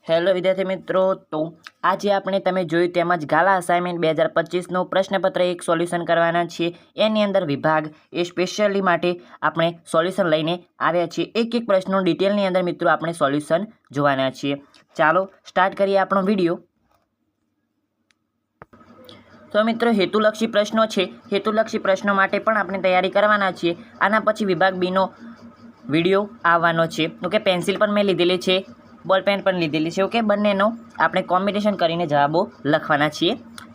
Hello વિદ્યાર્થી મિત્રો, તો આજે આપણે તમે જોયું તેમજ ગાલા અસાઇનમેન્ટ 2025નું પ્રશ્નપત્ર એક સોલ્યુશન કરવાના છીએ. એની અંદર વિભાગ એ સ્પેશિયલી માટે આપણે સોલ્યુશન લઈને આવ્યા છીએ. એક એક પ્રશ્નો ડિટેલની અંદર મિત્રો આપણે સોલ્યુશન જોવાના છીએ. ચાલો સ્ટાર્ટ કરીએ આપણો વિડીયો. તો મિત્રો હેતુલક્ષી પ્રશ્નો છે. હેતુલક્ષી પ્રશ્નો માટે પણ આપણે તૈયારી કરવાના છીએ. આના પછી વિભાગ બીનો વિડીયો આવવાનો છે. ઓકે, પેન્સિલ પણ મેં લીધેલી છે, બોલ પેન પણ લીધેલી છે. ઓકે, બંનેનો આપણે કોમ્બિનેશન કરીને જવાબો લખવાના છીએ.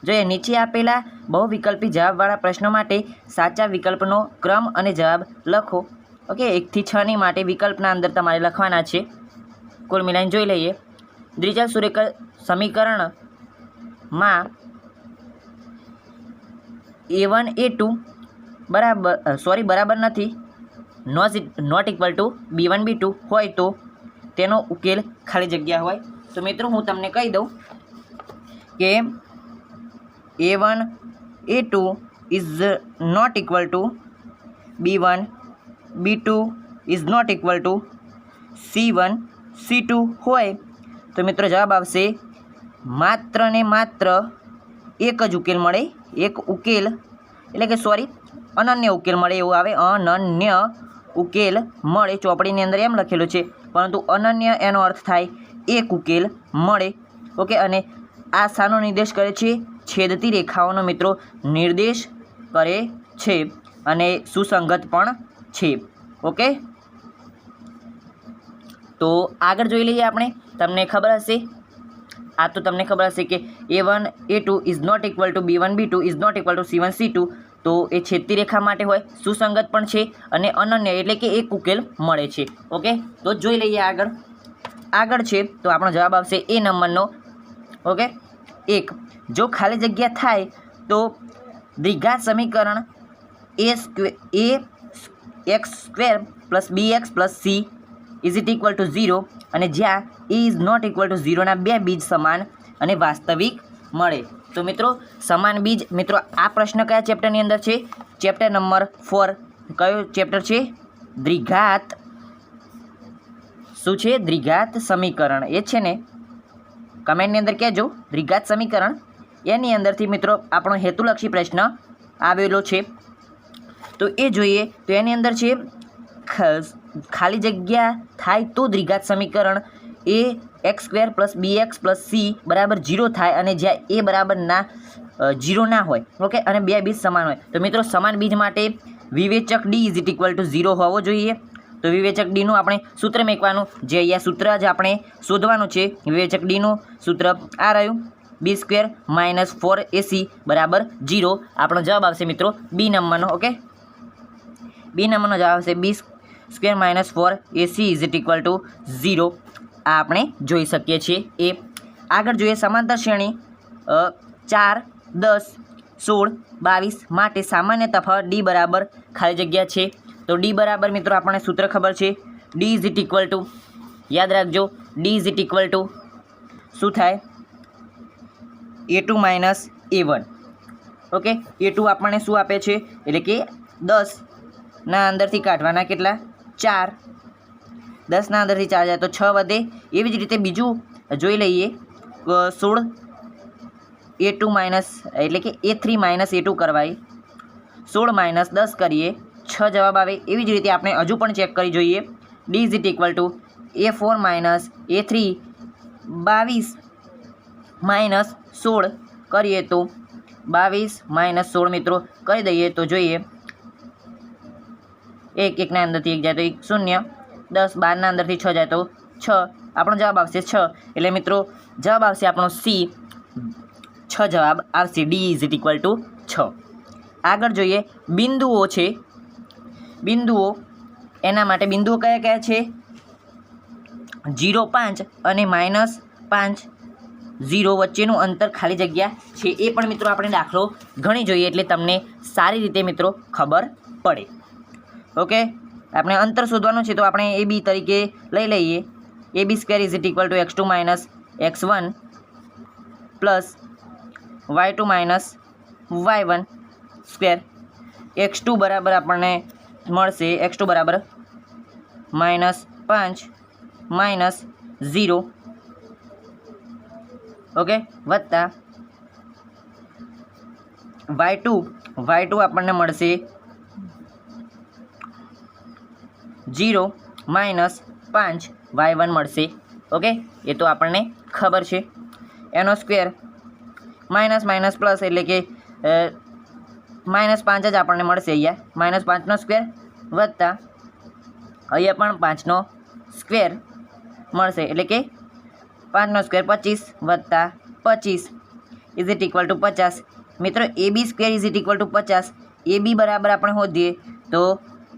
જોઈએ નીચે આપેલા બહુવિકલ્પી જવાબવાળા પ્રશ્નો માટે સાચા વિકલ્પનો ક્રમ અને જવાબ લખો. ઓકે, 1 થી 6ની માટે વિકલ્પના અંદર તમારે લખવાના છે. કુલ મિલાઈને જોઈ લઈએ. દ્વિચલ સમીકરણમાં A1 A2 બરાબર નથી, not equal to B1 B2 હોય તો તેનો ઉકેલ ખાલી જગ્યા હોય. તો મિત્રો હું તમને કહી દઉં કે A1 A2 is not equal to B1 B2 is not equal to C1 C2 હોય તો મિત્રો જવાબ આવશે માત્ર ને માત્ર એક જ ઉકેલ મળે. એક ઉકેલ એટલે કે અનન્ય ઉકેલ મળે એવું આવે. અનન્ય ઉકેલ મળે ચોપડીની અંદર એમ લખેલું છે, પરંતુ અનન્ય એનો અર્થ થાય એક ઉકેલ મળે. ઓકે, અને આ શાનો નિર્દેશ કરે છે? છેદતી રેખાઓનો મિત્રો નિર્દેશ કરે છે અને સુસંગત પણ છે. ઓકે, તો આગળ જોઈ લઈએ આપણે. તમને ખબર હશે કે A1 A2 is not equal to B1 B2 is not equal to C1 C2. તો એ છેદતી રેખા માટે હોય, સુસંગત પણ છે અને અનન્ય એટલે કે એક ઉકેલ મળે છે. ઓકે, તો જોઈ લઈએ આગળ છે તો આપણો જવાબ આવશે એ નંબરનો. ઓકે, 1 જો ખાલી જગ્યા થાય તો દ્વિઘાત સમીકરણ ax² + bx + c is equal to 0 અને જ્યાં a is not equal to 0ના બે બીજ સમાન અને વાસ્તવિક મળે. તો મિત્રો સમાન બીજ, મિત્રો આ પ્રશ્ન કયા ચેપ્ટરની અંદર છે? Chapter number 4. કયો ચેપ્ટર છે? દ્વિઘાત. શું છે? દ્વિઘાત સમીકરણ. એ છે ને, કમેન્ટની અંદર કહેજો. દ્વિઘાત સમીકરણ એની અંદરથી મિત્રો આપણો હેતુલક્ષી પ્રશ્ન આવેલો છે. તો એ જોઈએ. તો એની અંદર છે ખાલી જગ્યા થાય તો દ્વિઘાત સમીકરણ ax² + bx + c બરાબર 0 થાય અને જ્યાં a બરાબર 0 ના હોય. ઓકે, અને બે બીજ સમાન હોય. તો મિત્રો સમાન બીજ માટે વિવેચક d ઇઝ ઇક્વલ ટુ 0 હોવો જોઈએ. તો વિવેચક ડીનું આપણે સૂત્ર મેકવાનું, જે અહીંયા સૂત્ર જ આપણે શોધવાનું છે. વિવેચક ડીનું સૂત્ર આ રહ્યું, b² - 4ac બરાબર 0. આપણો જવાબ આવશે મિત્રો બી નંબરનો. ઓકે, બી નંબરનો જવાબ આવશે b² - 4ac is equal to 0. આ આપણે જોઈ શકીએ છીએ. એ આગળ જોઈએ સમાંતર શ્રેણી 4 10 16 22 માટે સામાન્ય તફાવત d બરાબર ખાલી જગ્યા છે. તો d બરાબર મિત્રો આપણને સૂત્ર ખબર છે. d ઇઝ ઇક્વલ ટુ, યાદ રાખજો, d ઇઝ ઇક્વલ ટુ શું થાય? a2 - a1. ઓકે, a2 આપણને શું આપે છે? એટલે કે 10ના અંદરથી કાઢવાના કેટલા? 4. 10ના અંદરથી 4 જાય તો 6 વધે. એવી જ રીતે બીજું જોઈ લઈએ. 16 a2 - એટલે કે a3 - a2 કરવાય. 16 - 10 કરીએ 6 જવાબ આવે. એવી જ રીતે આપણે હજુ પણ ચેક કરી જોઈએ. d is equal two a4 - a3 22 - 16 કરીએ તો 22 - 16 મિત્રો કરી દઈએ તો જોઈએ 1 1ના અંદરથી 1 જાય તો 1 0, 10 12ના અંદરથી 6 જાય તો 6. આપણો જવાબ આવશે 6. એટલે મિત્રો જવાબ આવશે આપણો સી, 6 જવાબ આવશે. d is equal two 6. આગળ જોઈએ બિંદુઓ છે. બિંદુઓ, એના માટે બિંદુઓ કયા કયા છે? 0 5 અને -5 0 વચ્ચેનું અંતર ખાલી જગ્યા છે. એ પણ મિત્રો આપણે દાખલો ગણી જોઈએ એટલે તમને સારી રીતે મિત્રો ખબર પડે. ઓકે, આપણે અંતર શોધવાનું છે તો આપણે ab તરીકે લઈ લઈએ. ab² is equal two x2 - x1 + y2 - y1 square. x2 બરાબર આપણને મળશે x2 બરાબર -5 - 0 ઓકે, વત્તા y2 આપણને મળશે 0 માઇનસ 5 y1 મળશે. ઓકે, એ તો આપણને ખબર છે. એનો સ્ક્વેર માઇનસ માઇનસ પ્લસ એટલે કે -5 જ આપણને મળશે. અહીંયા -5નો સ્ક્વેર વત્તા અહીંયા પણ 5નો સ્ક્વેર મળશે એટલે કે 5નો સ્ક્વેર 25 વત્તા 25 ઇઝ ઇટ ઇક્વલ ટુ 50. મિત્રો AB square is it equal to 50. AB બરાબર આપણે શોધીએ તો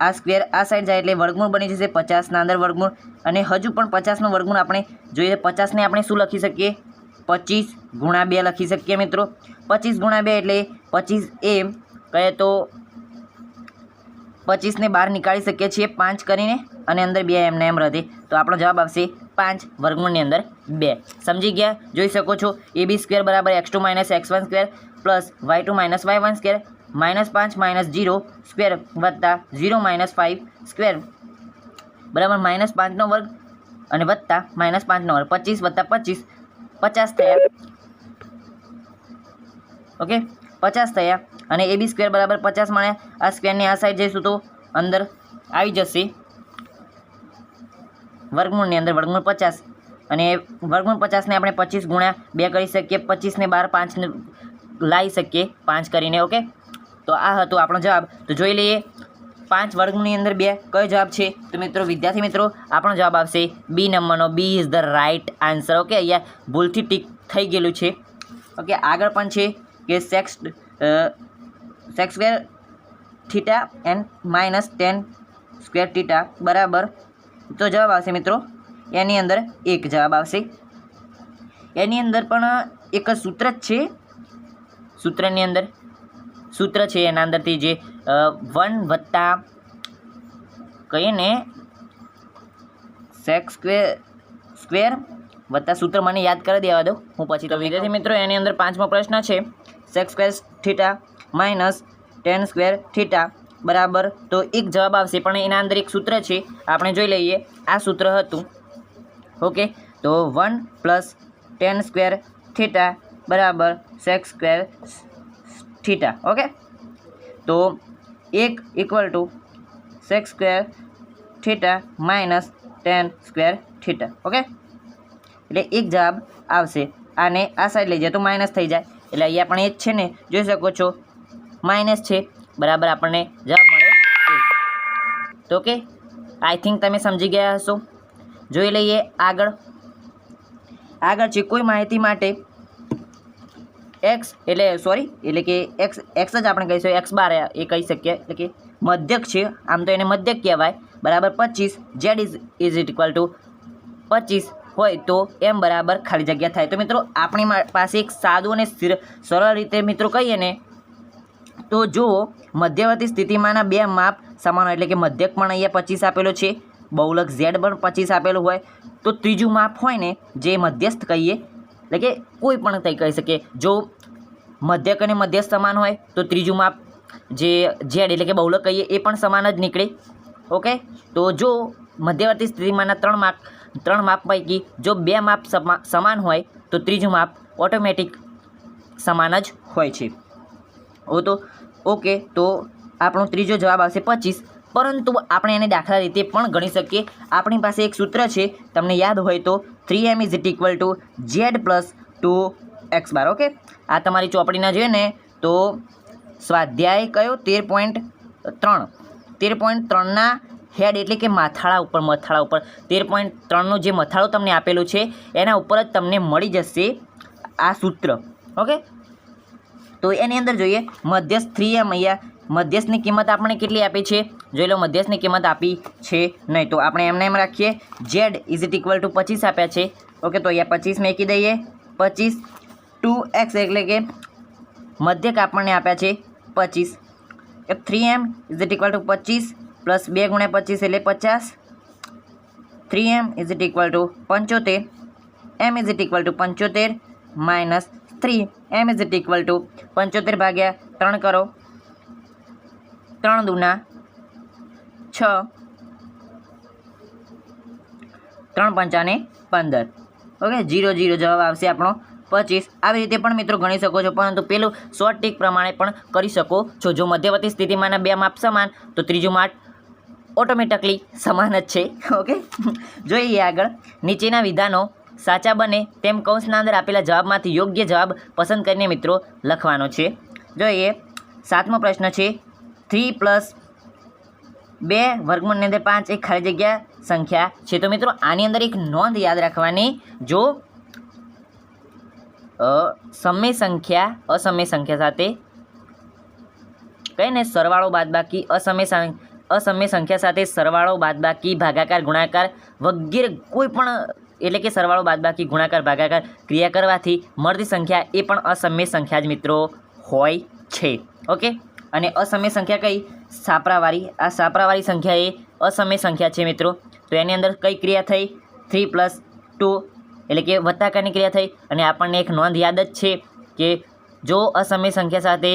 આ સ્ક્વેર આ સાઈડ જાય એટલે વર્ગમૂળ બની જશે 50ના અંદર વર્ગમૂળ, અને હજુ પણ 50નું વર્ગમૂળ આપણે જોઈએ. 50ને આપણે શું લખી શકીએ? 25 ગુણ્યા 2 લખી શકીએ મિત્રો. 25 ગુણ્યા 2 એટલે 25 એ કહે તો 25ને બહાર નીકાળી શકીએ છીએ 5 કરીને, અને અંદર 2 એમને એમ રહે, તો આપણો જવાબ આવશે 5 વર્ગમૂળની અંદર 2. સમજી ગયા? જોઈ શકો છો AB સ્ક્વેર બરાબર x2 minus x1 square plus y2 minus y1 square -5 minus 0 square વત્તા 0 માઇનસ 5 સ્ક્વેર બરાબર -5નો વર્ગ અને વત્તા -5નો વર્ગ. 25 વત્તા 25 50 થયા. ઓકે, 50 થયા, અને AB સ્ક્વેર બરાબર 50 મળ્યા. આ સ્ક્વેરની આ સાઈડ જઈશું તો અંદર આવી જશે વર્ગમૂળની અંદર વર્ગમૂળ 50, અને વર્ગમૂળ 50ને આપણે 25 ગુણ્યા 2 કરી શકીએ. 25ને બહાર 5 લાવી શકીએ 5 કરીને. ઓકે, તો આ હતો આપણો જવાબ. તો જોઈ લઈએ 5 વર્ગની અંદર 2 કયો જવાબ છે? તો મિત્રો વિદ્યાર્થી મિત્રો આપણો જવાબ આવશે બી નંબરનો. B is the right answer. Okay, અહીંયા ભૂલથી ટીક થઈ ગયેલું છે. ઓકે, આગળ પણ છે કે sec square theta and -10 square theta બરાબર, તો જવાબ આવશે મિત્રો એની અંદર 1 જવાબ આવશે. એની અંદર પણ એક સૂત્ર જ છે. સૂત્રની અંદર સૂત્ર છે એના અંદરથી જે 1 વત્તા કહીએ ને સેક્સ સ્ક્વેર વત્તા સૂત્ર મને યાદ કરી દેવા દો, હું પછી તો વિદ્યાર્થી મિત્રો એની અંદર 5મો પ્રશ્ન છે sec square theta -10 square theta બરાબર, તો 1 જવાબ આવશે. પણ એના અંદર એક સૂત્ર છે, આપણે જોઈ લઈએ. આ સૂત્ર હતું. ઓકે, તો 1 + 10 સ્ક્વેર થીટા બરાબર સેક્સ સ્ક્વેર થીટા. ઓકે, તો 1 equal to sec square theta -10 square theta. Okay, એટલે 1 જવાબ આવશે. આને આ સાઈડ લઈ જાય તો માઇનસ થઈ જાય, એટલે અહીંયા પણ એ જ છે ને, જોઈ શકો છો માઇનસ છે બરાબર, આપણને જવાબ મળે 1. તો ઓકે, આઈ થિંક તમે સમજી ગયા હશો. જોઈ લઈએ આગળ છે કોઈ માહિતી માટે એટલે કે એક્સ જ આપણે કહીશું, x બાર એ કહી શકીએ, એટલે કે મધ્યક છે, આમ તો એને મધ્યક કહેવાય બરાબર. 25 z ઇઝ ઇક્વલ ટુ 25 હોય તો m બરાબર ખાલી જગ્યા થાય. તો મિત્રો આપણી પાસે એક સાદું અને સરળ રીતે મિત્રો કહીએ ને તો જો મધ્યવર્તી સ્થિતિમાંના 2 માપ સમાન હોય, એટલે કે મધ્યક પણ અહીંયા 25 આપેલો છે, બહુલક z પણ 25 આપેલું હોય, તો ત્રીજું માપ હોય ને જે મધ્યસ્થ કહીએ, એટલે કે કોઈ પણ થઈ કહી શકીએ. જો મધ્યક અને મધ્યસ્થ સમાન હોય તો ત્રીજું માપ જે z એટલે કે બહુલક કહીએ એ પણ સમાન જ નીકળે. ઓકે, તો જો મધ્યવર્તી સ્થિતિમાંના 3 માપ પૈકી જો 2 માપ સમાન હોય તો ત્રીજું માપ ઓટોમેટિક સમાન જ હોય છે. ઓકે, તો આપણો ત્રીજો જવાબ આવશે 25. પરંતુ આપણે એને દાખલા રીતે પણ ગણી શકીએ. આપણી પાસે એક સૂત્ર છે, તમને યાદ હોય તો 3m is equal two z plus 2x bar. Okay, આ તમારી ચોપડીના જોઈએ ને તો સ્વાધ્યાય કયો 13.3ના હેડ એટલે કે મથાળા ઉપર 13.3નું જે મથાળું તમને આપેલું છે એના ઉપર જ તમને મળી જશે આ સૂત્ર. ઓકે, તો એની અંદર જોઈએ મધ્યસ્થ 3m. અહીંયા મધ્યસ્થની કિંમત આપણે કેટલી આપી છે જોઈ લો. મધ્યસ્થની કિંમત આપી છે નહીં, તો આપણે એમને એમ રાખીએ. z ઇઝ ઇક્વલ ટુ 25 આપ્યા છે. ઓકે, તો અહીંયા 25 મેકી દઈએ. 25 2x એટલે કે મધ્યક આપણને આપ્યા છે 25. 3m is equal two 25 plus 2 ગુણ્યા 25 એટલે 50. 3m is equal two 75. m is equal two 75 minus 3. m is equal two 75 ભાગ્યા 3 કરો, 3 દુના 6, 3 પંચાને 15. ઓકે, 0 0 જવાબ આવશે આપણો 25 આવી રીતે પણ મિત્રો ગણી શકો છો, પરંતુ પેલું શોર્ટ ટ્રીક પ્રમાણે પણ કરી શકો છો. જો મધ્યવર્તી સ્થિતિમાંના બે માપ સમાન તો ત્રીજું માપ ઓટોમેટિકલી સમાન જ છે. ઓકે, જોઈએ આગળ. નીચેના વિધાનો સાચા બને તેમ કૌંસના અંદર આપેલા જવાબમાંથી યોગ્ય જવાબ પસંદ કરીને મિત્રો લખવાનો છે. જોઈએ 7મો પ્રશ્ન છે 3 + 2 વર્ગમૂળની અંદર 5 એક ખાલી જગ્યા સંખ્યા છે. તો મિત્રો આની અંદર એક નોંધ યાદ રાખવાની, જો સમય સંખ્યા અસમય સંખ્યા સાથે કહીને સરવાળો બાદબાકી અસમય સંખ્યા સાથે સરવાળો બાદબાકી ભાગાકાર ગુણાકાર વગેરે કોઈ પણ એટલે કે સરવાળો બાદબાકી ગુણાકાર ભાગાકાર ક્રિયા કરવાથી મળતી સંખ્યા એ પણ અસમય સંખ્યા જ મિત્રો હોય છે. ઓકે, અને અસમય સંખ્યા કઈ? સાપરાવાળી. આ સાપરાવાળી સંખ્યા એ અસમય સંખ્યા છે મિત્રો. તો એની અંદર કઈ ક્રિયા થઈ? 3 + 2 એટલે કે વત્તાકારની ક્રિયા થઈ. અને આપણને એક નોંધ યાદ જ છે કે જો અસમય સંખ્યા સાથે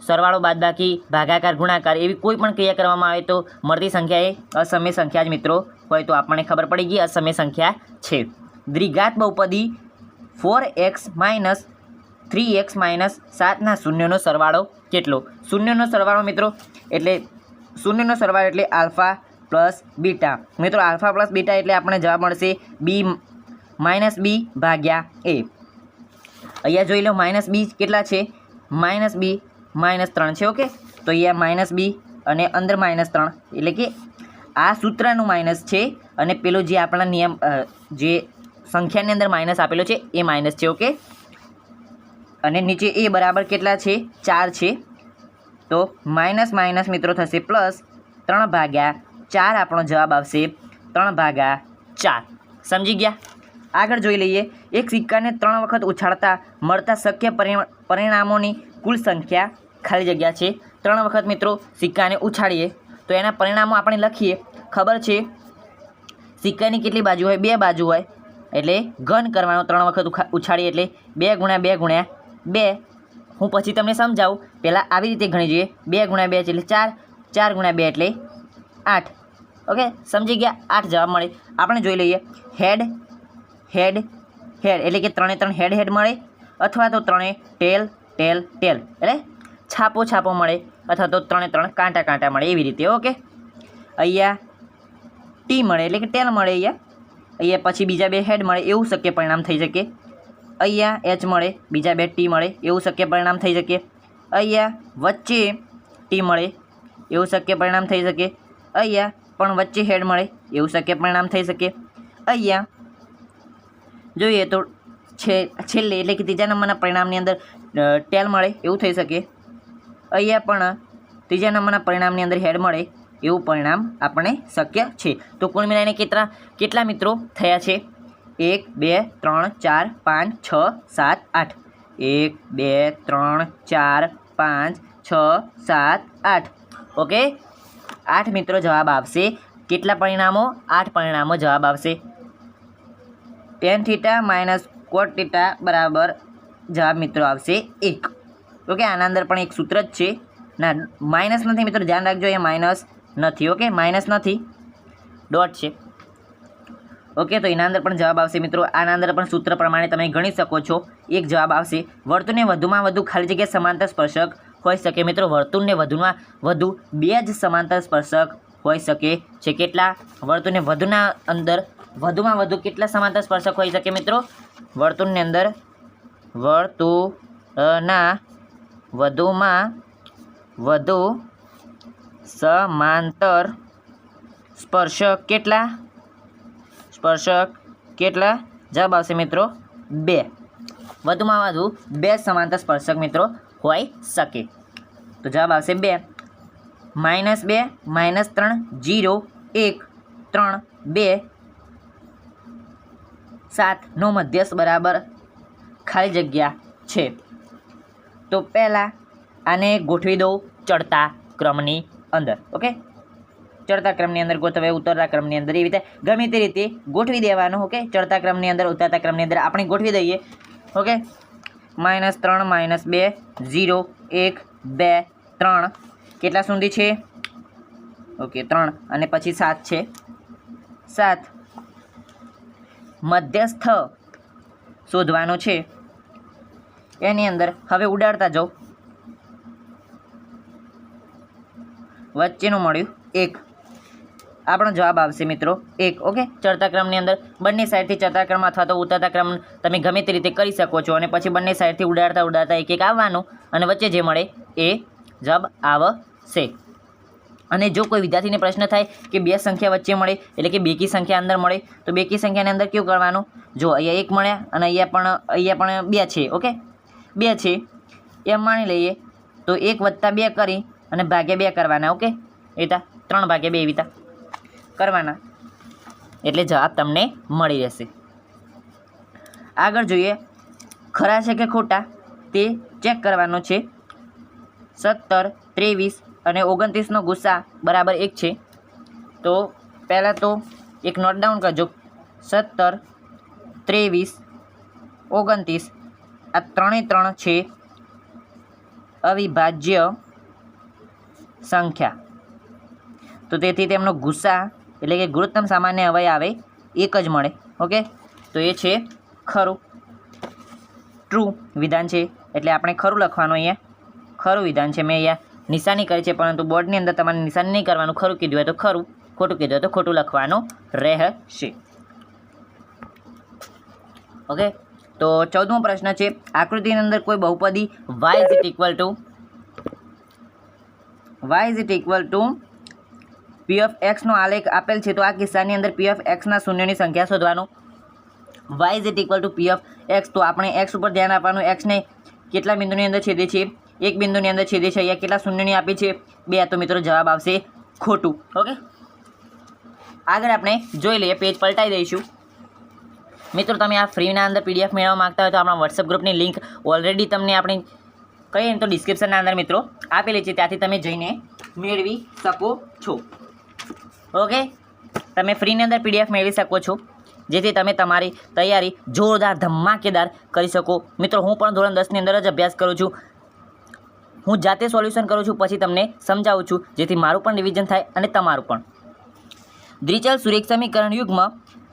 સરવાળો બાદબાકી ભાગાકાર ગુણાકાર એવી કોઈ પણ ક્રિયા કરવામાં આવે તો મળતી સંખ્યા એ અસમય સંખ્યા જ મિત્રો હોય. તો આપણને ખબર પડી ગઈ અસમય સંખ્યા છે. દ્વિઘાત બહુપદી 4x - 3x - 7 ના શૂન્યનો સરવાળો કેટલો? શૂન્યનો સરવાળો મિત્રો એટલે શૂન્યનો સરવાળો એટલે આલ્ફા પ્લસ બીટા. મિત્રો આલ્ફા પ્લસ બીટા એટલે આપણે જવાબ મળશે b - b ભાગ્યા a. અહીંયા જોઈ લો -b કેટલા છે? -b -3 છે. ઓકે, તો અહીંયા -b અને અંદર -3 એટલે કે આ સૂત્રનું માઇનસ છે અને પેલો જે આપણા નિયમ જે સંખ્યાની અંદર માઇનસ આપેલો છે એ માઇનસ છે. ઓકે, અને નીચે એ બરાબર કેટલા છે? 4 છે. તો માઇનસ મિત્રો થશે પ્લસ 3/4 આપણો જવાબ આવશે 3/4. સમજી ગયા? આગળ જોઈ લઈએ. એક સિક્કાને 3 વખત ઉછાળતા મળતા શક્ય પરિણામોની કુલ સંખ્યા ખાલી જગ્યા છે. 3 વખત મિત્રો સિક્કાને ઉછાળીએ તો એના પરિણામો આપણે લખીએ. ખબર છે સિક્કાની કેટલી બાજુ હોય? 2 બાજુ હોય, એટલે ઘન કરવાનો. 3 વખત ઉછાળીએ એટલે 2 × 2 × 2. હું પછી તમને સમજાવું, પહેલાં આવી રીતે ગણી જોઈએ. 2 × 2 એટલે 4, 4 × 2 એટલે 8. ઓકે, સમજી ગયા? 8 જવાબ મળે. આપણે જોઈ લઈએ. હેડ એટલે કે 3 3 હેડ મળે, અથવા તો 3 ટેલ એટલે છાપો મળે, અથવા તો 3 3 કાંટા મળે, એવી રીતે. ઓકે, અહીંયા ટી મળે એટલે કે ટેલ મળે. અહીંયા પછી બીજા 2 હેડ મળે, એવું શક્ય પરિણામ થઈ શકે. અહીંયા એચ મળે, બીજા 2 ટી મળે, એવું શક્ય પરિણામ થઈ શકે. અહીંયા વચ્ચે ટી મળે, એવું શક્ય પરિણામ થઈ શકે. અહીંયા પણ વચ્ચે હેડ મળે, એવું શક્ય પરિણામ થઈ શકે. અહીંયા જોઈએ તો છેલ્લે એટલે કે ત્રીજા નંબરના પરિણામની અંદર ટેલ મળે, એવું થઈ શકે. અહીંયા પણ ત્રીજા નંબરના પરિણામની અંદર હેડ મળે, એવું પરિણામ આપણે શક્ય છે. તો કુલ મિલાઈને કેટલા મિત્રો થયા છે? 1 2 3 4 5 6 7 8. 1 2 3 4 5 6 7 8. ઓકે, 8 મિત્રો જવાબ આવશે. કેટલા પરિણામો? 8 પરિણામો જવાબ આવશે. tan θ - cot θ બરાબર જવાબ મિત્રો આવશે 1. ઓકે, આના અંદર પણ એક સૂત્ર જ છે. ના, માઇનસ નથી મિત્રો, ધ્યાન રાખજો, અહીંયા માઇનસ નથી. ઓકે, માઇનસ નથી, ડોટ છે. ઓકે, તો એના અંદર પણ જવાબ આવશે મિત્રો. આના અંદર પણ સૂત્ર પ્રમાણે તમે ગણી શકો છો. એક જવાબ આવશે. વર્તુળને વધુમાં વધુ ખાલી જગ્યા સમાંતર સ્પર્શક હોઈ શકે. મિત્રો વર્તુળને વધુમાં વધુ 2 જ સમાંતર સ્પર્શક હોઈ શકે છે. કેટલા? વર્તુળને વધુમાં વધુ કેટલા સમાંતર સ્પર્શક હોઈ શકે મિત્રો? વર્તુળની અંદર વર્તુળના વધુમાં વધુ સમાંતર સ્પર્શક કેટલા? જવાબ આવશે મિત્રો 2. વધુમાં વધુ 2 સમાંતર સ્પર્શક મિત્રો હોઈ શકે. તો જવાબ આવશે 2. -2 -3 0 1 3 2 7 નો મધ્યસ્થ બરાબર ખાલી જગ્યા છે. તો પહેલાં આને ગોઠવી દો ચડતા ક્રમની અંદર. ઓકે, ચડતા ક્રમની અંદર ગોઠવે, ઉતરતા ક્રમની અંદર, એવી રીતે ગમે તે રીતે ગોઠવી દેવાનું. ઓકે, ચડતા ક્રમની અંદર, ઉતરતા ક્રમની અંદર આપણે ગોઠવી દઈએ. ઓકે, -3 -2 0 1 2 3 કેટલા સુધી છે? ઓકે, 3 અને પછી 7 છે. 7 મધ્યસ્થ શોધવાનો છે. એની અંદર હવે ઉડાડતા જાઓ, વચ્ચેનું મળ્યું 1, આપણો જવાબ આવશે મિત્રો 1. ઓકે, ચડતા ક્રમની અંદર બંને સાઈડથી ચડતા ક્રમ અથવા તો ઉતરતા ક્રમ તમે ગમે તે રીતે કરી શકો છો અને પછી બંને સાઈડથી ઉડાડતા ઉડાડતા 1 1 આવવાનું અને વચ્ચે જે મળે એ જવાબ આવશે. અને જો કોઈ વિદ્યાર્થીને પ્રશ્ન થાય કે બે સંખ્યા વચ્ચે મળે એટલે કે બેકી સંખ્યા અંદર મળે તો બેકી સંખ્યાની અંદર કેવું કરવાનું, જો અહીંયા 1 મળ્યા અને અહીંયા પણ 2 છે. ઓકે, 2 છે એમ માની લઈએ તો 1 + 2 કરી અને ભાગ્યા 2 કરવાના. ઓકે, એતા 3/2 એવી કરવાના એટલે જવાબ તમને મળી રહેશે. આગળ જોઈએ, ખરા છે કે ખોટા તે ચેક કરવાનો છે. 17, 23 અને 29નો ગુસ્સા બરાબર 1 છે. તો પહેલાં તો એક નોટ ડાઉન કરજો, 17, 23, 29 આ 3 છે અવિભાજ્ય સંખ્યા. તો તેથી તેમનો ગુસ્સા એટલે કે ગુરુત્તમ સામાન્ય અવયવ આવે 1 જ મળે. ઓકે, તો એ છે ખરું, ટ્રુ વિધાન છે એટલે આપણે ખરું લખવાનું. અહીંયા ખરું વિધાન છે, મેં અહીંયા નિશાની કરી છે પરંતુ બોર્ડની અંદર તમારે નિશાની નહીં કરવાનું. ખરું કીધું હોય તો ખરું, ખોટું કીધું હોય તો ખોટું લખવાનું રહેશે. ઓકે, તો 14મો પ્રશ્ન છે, આકૃતિની અંદર કોઈ બહુપદી y is equal two p of x નો આલેખ આપેલ છે. તો આ કિસ્સાની અંદર p ઓફ x ના શૂન્યની સંખ્યા શોધવાનું. y is equal two p of x, તો આપણે x ઉપર ધ્યાન આપવાનું. x ને કેટલા બિંદુની અંદર છેદે છે, 1 બિંદુની અંદર છેદે છે. અહીંયા કેટલા શૂન્યની આપી છે, 2. તો મિત્રો જવાબ આવશે ખોટું. ઓકે, આગળ આપણે જોઈ લઈએ, પેજ પલટાઈ દઈશું. મિત્રો તમે આ ફ્રીના અંદર PDF મેળવવા માગતા હોય તો આપણા વોટ્સઅપ ગ્રુપની લિંક ઓલરેડી તમને આપણે કહીએ તો ડિસ્ક્રિપ્શનના અંદર મિત્રો આપેલી છે, ત્યાંથી તમે જઈને મેળવી શકો છો. ઓકે, તમે ફ્રીની અંદર PDF મેળવી શકો છો જેથી તમે તમારી તૈયારી જોરદાર ધમાકેદાર કરી શકો. મિત્રો હું પણ ધોરણ 10ની અંદર જ અભ્યાસ કરું છું. હું જાતે સોલ્યુશન કરું છું, પછી તમને સમજાવું છું જેથી મારું પણ રિવિઝન થાય અને તમારું પણ. દ્વિચલ સુરેખ સમીકરણ યુગમાં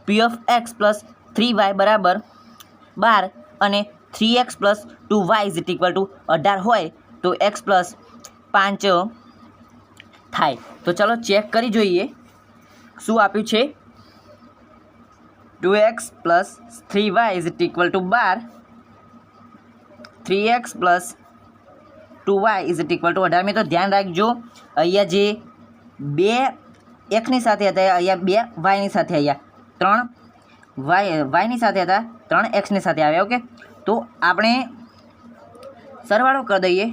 p of x plus 3y બરાબર 12 અને 3x plus 2y is equal two 18 હોય તો x પ્લસ 5 થાય. તો ચલો ચેક કરી જોઈએ શું આપ્યું છે. 2x plus 3y is equal two 12, 3x plus 2y is equal two 18. મિત્રો ધ્યાન રાખજો, અહીંયા જે 2 xની સાથે હતા અહીંયા 2 yની સાથે આવ્યા, 3 yની સાથે હતા, 3 xની સાથે આવ્યા. ઓકે, તો આપણે સરવાળો કરી દઈએ.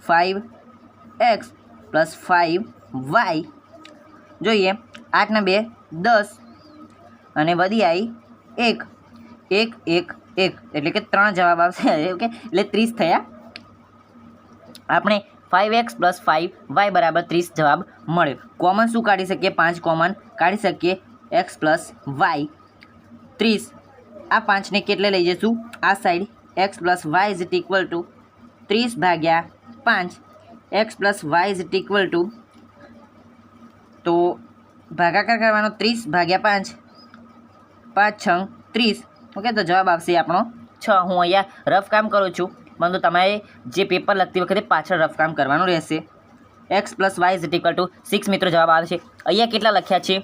5x પ્લસ 5y જોઈએ, 8 ને 2 10 અને વધી આવી 1 1 1 1 એટલે કે 3 જવાબ આવશે. ઓકે, એટલે 30 થયા. આપણે 5x પ્લસ 5y બરાબર 30 જવાબ મળ્યો. કોમન શું કાઢી શકીએ, 5 કોમન કાઢી શકીએ. x પ્લસ y 30, આ 5ને કેટલે લઈ જઈશું આ side. x plus y is equal two 30/5, x plus y is equal two, તો ભાગાકાર કરવાનો 30/5, 5 6 30. ઓકે, તો જવાબ આવશે આપણો 6. હું અહીંયા રફ કામ કરું છું પરંતુ તમારે જે પેપર લખતી વખતે પાછળ રફ કામ કરવાનું રહેશે. x plus y is equal two 6 મિત્રો જવાબ આવે છે. અહીંયા કેટલા લખ્યા છે,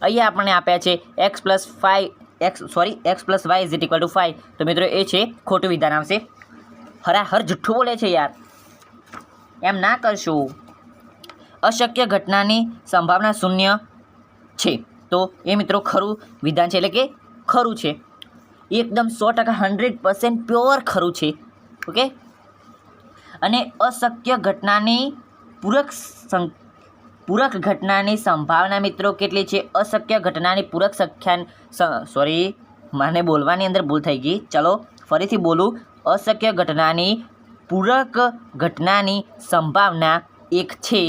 અહીંયા આપણને આપ્યા છે x plus y is equal two 5. તો મિત્રો એ છે ખોટું વિધાન આવશે. હરાહર જુઠ્ઠું બોલે છે યાર, એમ ના કરશો. અશક્ય ઘટનાની સંભાવના 0 છે, તો એ મિત્રો ખરું વિધાન છે, એટલે કે ખરું છે, એકદમ 100% 100% પ્યોર ખરું છે. ઓકે, અને અશક્ય ઘટનાની પૂરક ઘટનાની સંભાવના મિત્રો કેટલી છે. અશક્ય ઘટનાની પૂરક મને બોલવાની અંદર ભૂલ થઈ ગઈ, ચલો ફરીથી બોલું. અશક્ય ઘટનાની પૂરક ઘટનાની સંભાવના 1 છે,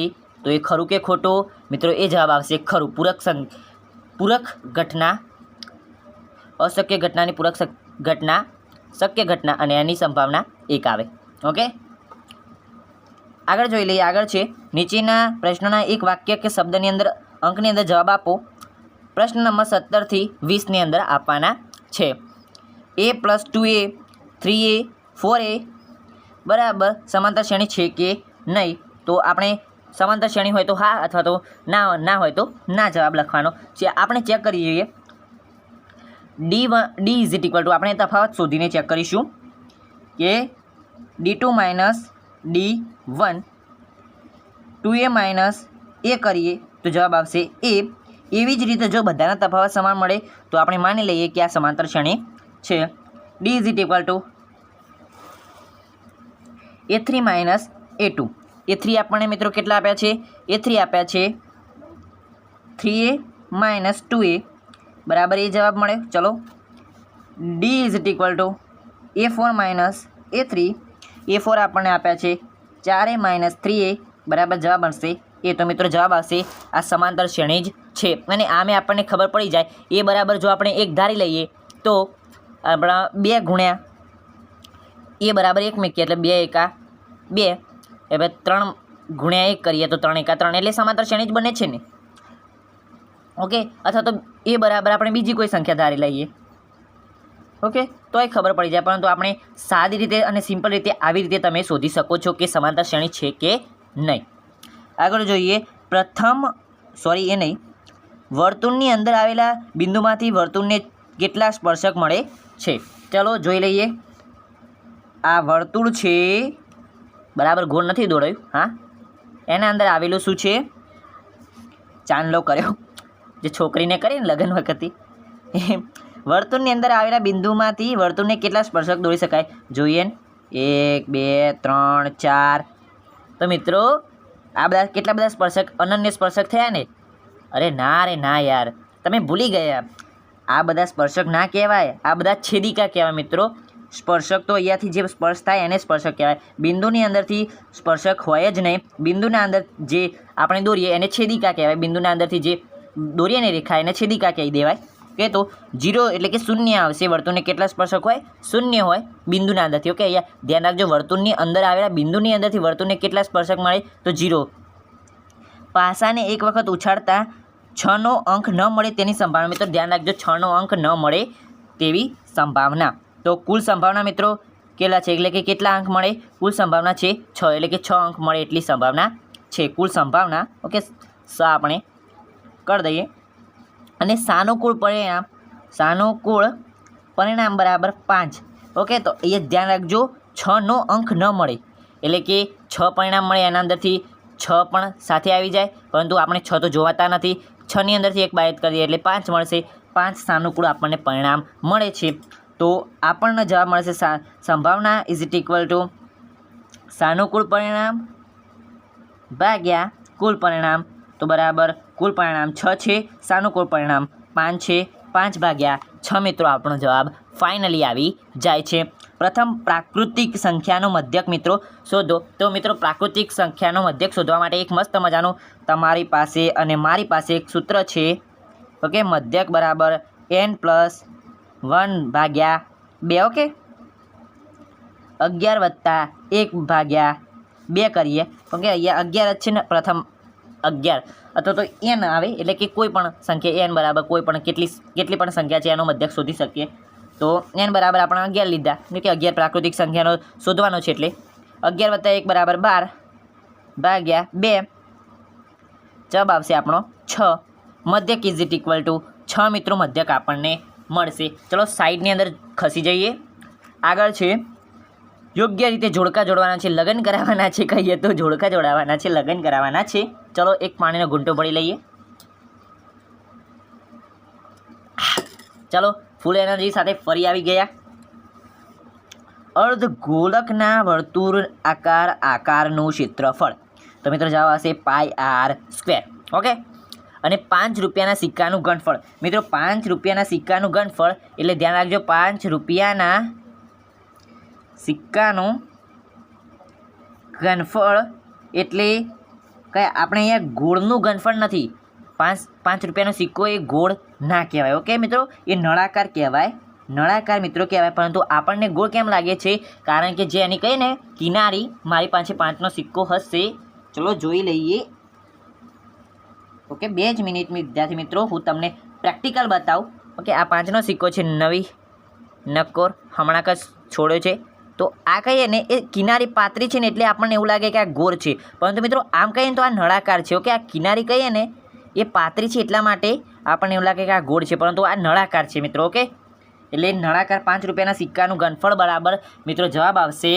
તો એ ખરું કે ખોટું મિત્રો? એ જવાબ આવશે ખરું. પૂરક ઘટના, અશક્ય ઘટનાની પૂરક ઘટના, શક્ય ઘટના અને એની સંભાવના 1 આવે. ઓકે, આગળ જોઈ લઈએ. આગળ છે, નીચેના પ્રશ્નોના એક વાક્ય કે શબ્દની અંદર અંકની અંદર જવાબ આપો. પ્રશ્ન નંબર 17 થી 20ની અંદર આપવાના છે. a plus 2a 3a 4a બરાબર સમાંતર શ્રેણી છે કે નહીં, તો આપણે સમાંતર શ્રેણી હોય તો હા અથવા તો ના હોય તો ના જવાબ લખવાનો છે. આપણે ચેક કરી જોઈએ ડી ઇઝ ઇક્વલ ટુ આપણે તફાવત શોધીને ચેક કરીશું કે D2 minus D1 2a minus a કરીએ તો જવાબ આવશે a. એવી જ રીતે જો બધાના તફાવત સમાન મળે તો આપણે માની લઈએ કે આ સમાંતર શ્રેણી છે. D is equal two a3 minus a2. a3 આપણને મિત્રો કેટલા આપ્યા છે? a3 આપ્યા છે 3a માઇનસ 2a બરાબર એ જવાબ મળે. ચલો D is equal two a4 minus a3. a4 આપણને આપ્યા છે 4a માઇનસ 3a બરાબર જવાબ મળશે એ. તો મિત્રો જવાબ આવશે આ સમાંતર શ્રેણી જ છે. અને આમે આપણને ખબર પડી જાય એ બરાબર જો આપણે 1 ધારી લઈએ તો આપણા 2 ગુણ્યા એ બરાબર 1 મૂકીએ એટલે 2 એકા 2 એટલે 3 ગુણ્યા 1 કરીએ તો 3 એકા 3 એટલે સમાંતર શ્રેણી જ બને છે ને. ઓકે, અથવા તો એ બરાબર આપણે બીજી કોઈ સંખ્યા ધારી લઈએ. ઓકે, તો એ ખબર પડી જાય. પરંતુ આપણે સાદી રીતે અને સિમ્પલ રીતે આવી રીતે તમે શોધી શકો છો કે સમાંતર શ્રેણી છે કે નહીં. આગળ જોઈએ વર્તુળની અંદર આવેલા બિંદુમાંથી વર્તુળને કેટલા સ્પર્શક મળે છે. ચલો જોઈ લઈએ. આ વર્તુળ છે બરાબર, ગોળ નથી દોડાયું. હા, એના અંદર આવેલું શું છે? ચાંદલો કર્યો જે છોકરીને કરી ને લગ્ન વખતે. વર્તુળની અંદર આવેલા બિંદુમાંથી વર્તુળને કેટલા સ્પર્શક દોરી શકાય જોઈએ. 1 2 3 4. તો મિત્રો આ બધા કેટલા બધા સ્પર્શક અનન્ય સ્પર્શક થયા ને? અરે ના યાર, તમે ભૂલી ગયા. આ બધા સ્પર્શક ના કહેવાય, આ બધા છેદિકા કહેવાય મિત્રો. સ્પર્શક તો અહીંયાથી જે સ્પર્શ થાય એને સ્પર્શક કહેવાય. બિંદુની અંદરથી સ્પર્શક હોય જ નહીં. બિંદુના અંદર જે આપણે દોરીએ એને છેદિકા કહેવાય. બિંદુના અંદરથી જે દોરીએ ને રેખા એને છેદિકા કહી દેવાય. કે તો 0 એટલે કે શૂન્ય આવશે. વર્તુળને કેટલા સ્પર્શક હોય? શૂન્ય હોય બિંદુના અંદરથી. ઓકે, અહીંયા ધ્યાન રાખજો, વર્તુળની અંદર આવેલા બિંદુની અંદરથી વર્તુળને કેટલા સ્પર્શક મળે? તો 0. પાસાને એક વખત ઉછાળતા 6નો અંક ન મળે તેની સંભાવના. મિત્રો ધ્યાન રાખજો, 6નો અંક ન મળે તેવી સંભાવના. તો કુલ સંભાવના મિત્રો કેટલા છે? એટલે કે કેટલા અંક મળે? કુલ સંભાવના છે 6, એટલે કે 6 અંક મળે એટલી સંભાવના છે કુલ સંભાવના. ઓકે, આપણે કરી દઈએ. અને સાનુકૂળ પરિણામ બરાબર 5. ઓકે, તો એ ધ્યાન રાખજો, 6નો અંક ન મળે એટલે કે 6 પરિણામ મળે એના અંદરથી 6 પણ સાથે આવી જાય, પરંતુ આપણે 6 તો જોવાતા નથી. 6ની અંદરથી 1 બાદ કરીએ એટલે 5 મળશે. 5 સાનુકૂળ આપણને પરિણામ મળે છે. તો આપણને જવાબ મળશે સંભાવના ઇઝ ઇક્વલ ટુ સાનુકૂળ પરિણામ ભાગ્યા કુલ પરિણામ. તો બરાબર કુલ પરિણામ 6 છે, સાનુકૂળ પરિણામ 5 છે. 5 ભાગ્યા 6 મિત્રો આપણો જવાબ ફાઇનલી આવી જાય છે. પ્રથમ પ્રાકૃતિક સંખ્યાનો મધ્યક મિત્રો શોધો. તો મિત્રો પ્રાકૃતિક સંખ્યાનો મધ્યક શોધવા માટે એક મસ્ત મજાનું તમારી પાસે અને મારી પાસે એક સૂત્ર છે. ઓકે, મધ્યક બરાબર n+1 ભાગ્યા 2. ઓકે, 11 વત્તા 1 ભાગ્યા 2 કરીએ. ઓકે, અહીંયા 11 જ છે ને, પ્રથમ 11 અથવા તો n આવે એટલે કે કોઈ પણ સંખ્યા n બરાબર કોઈ પણ કેટલી પણ સંખ્યા છે એનો મધ્યક શોધી શકીએ. તો n બરાબર આપણે 11 લીધા, એટલે કે 11 પ્રાકૃતિક સંખ્યાનો શોધવાનો છે. એટલે 11 વત્તા 1 બરાબર 12 ભાગ્યા 2 જવાબ આવશે આપણો 6. મધ્યક ઇઝ ઇક્વલ ટુ 6 મિત્રો મધ્યક આપણને મળશે. ચલો સાઈડની અંદર ખસી જઈએ. આગળ છે યોગ્ય રીતે જોડકા જોડવાના છે, લગ્ન કરાવવાના છે. કહીએ તો જોડકા જોડાવાના છે, લગ્ન કરાવવાના છે. ચલો એક પાણીનો ઘૂંટો ભરી લઈએ. ચલો ફૂલ એનર્જી સાથે ફરી આવી ગયા. અર્ધગોળકના વર્તુળ આકારનું ક્ષેત્રફળ. તો મિત્રો જવાબ આવશે πr². ઓકે, અને 5 રૂપિયાના સિક્કાનું ઘનફળ. મિત્રો 5 રૂપિયાના સિક્કાનું ઘનફળ એટલે ધ્યાન રાખજો, 5 રૂપિયાના સિક્કાનું ઘનફળ એટલે કયા? આપણે અહીંયા ગોળનું ઘનફળ નથી. 5 રૂપિયાનો સિક્કો એ ગોળ ના કહેવાય. ઓકે મિત્રો, એ નળાકાર કહેવાય. નળાકાર મિત્રો કહેવાય, પરંતુ આપણને ગોળ કેમ લાગે છે? કારણ કે જે એની કહીએ ને કિનારી, મારી પાસે 5નો સિક્કો હશે. ચલો જોઈ લઈએ. ઓકે, 2 જ મિનિટ વિદ્યાર્થી મિત્રો, હું તમને પ્રેક્ટિકલ બતાવું. ઓકે, આ 5નો સિક્કો છે, નવી નક્કોર હમણાં જ છોડ્યો છે. તો આ કહીએ ને એ કિનારી પાતળી છે ને એટલે આપણને એવું લાગે કે આ ગોળ છે, પરંતુ મિત્રો આમ કહીએ ને તો આ નળાકાર છે. ઓકે, આ કિનારી કહીએ ને એ પાતળી છે એટલા માટે આપણને એવું લાગે કે આ ગોળ છે, પરંતુ આ નળાકાર છે મિત્રો. ઓકે, એટલે નળાકાર 5 રૂપિયાના સિક્કાનું ઘનફળ બરાબર મિત્રો જવાબ આવશે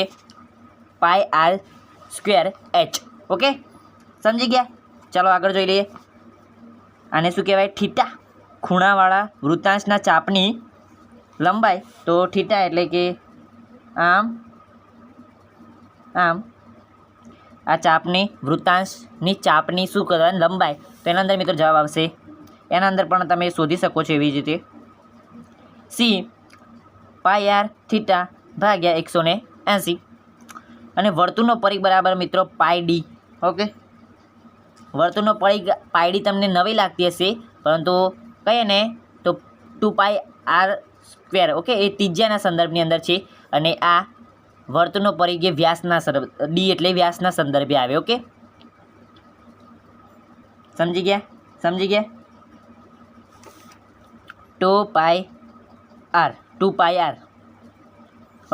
πr²h. ઓકે, સમજી ગયા? ચાલો આગળ જોઈ લઈએ. આને શું કહેવાય? થીટા, ખૂણાવાળા વૃત્તાંશના ચાપની લંબાઈ. તો થીટા એટલે કે આમ આમ આ ચાપની વૃત્તાંશની ચાપની શું કરવાની લંબાઈ. તો એના અંદર મિત્રો જવાબ આવશે, એના અંદર પણ તમે શોધી શકો છો એવી જ રીતે સી πr થીટા ભાગ્યા 180. અને વર્તુળનો પરિઘ બરાબર મિત્રો πd. ઓકે, વર્તુળનો પરિઘ πd તમને નવી લાગતી હશે, પરંતુ કહીએ ને તો 2πr². ઓકે, એ ત્રિજ્યાના સંદર્ભની અંદર છે, અને આ વર્તુળનો પરિઘ એ વ્યાસના ડી એટલે વ્યાસના સંદર્ભે આવે. ઓકે, સમજી ગયા? સમજી ગયા? 2πr.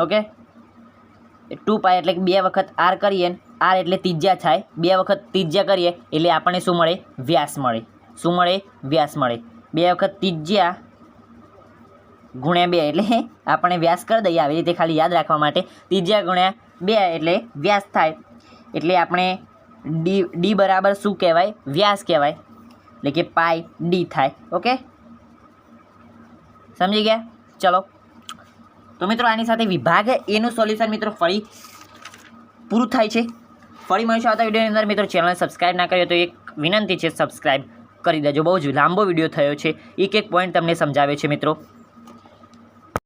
ઓકે, 2π એટલે કે 2 વખત r કરીએ, r એટલે ત્રિજ્યા થાય, 2 વખત ત્રિજ્યા કરીએ એટલે આપણને શું મળે? વ્યાસ મળે. શું મળે? વ્યાસ મળે. 2 વખત ત્રિજ્યા ગુણ્યા 2 એટલે આપણે વ્યાસ કરી દઈએ. આવી રીતે ખાલી યાદ રાખવા માટે ત્રિજ્યા ગુણ્યા 2 એટલે વ્યાસ થાય. એટલે આપણે ડી બરાબર શું કહેવાય? વ્યાસ કહેવાય, એટલે કે πd થાય. ઓકે, સમજી ગયા? ચલો, તો મિત્રો આની સાથે વિભાગ એનું સોલ્યુશન મિત્રો ફરી પૂરું થાય છે. ફરી મળીશું આવતા વિડીયોની અંદર. મિત્રો ચેનલને સબસ્ક્રાઈબ ના કર્યો તો એક વિનંતી છે, સબસ્ક્રાઈબ કરી દેજો. બહુ જ લાંબો વિડીયો થયો છે, એક પોઈન્ટ તમને સમજાવે છે મિત્રો.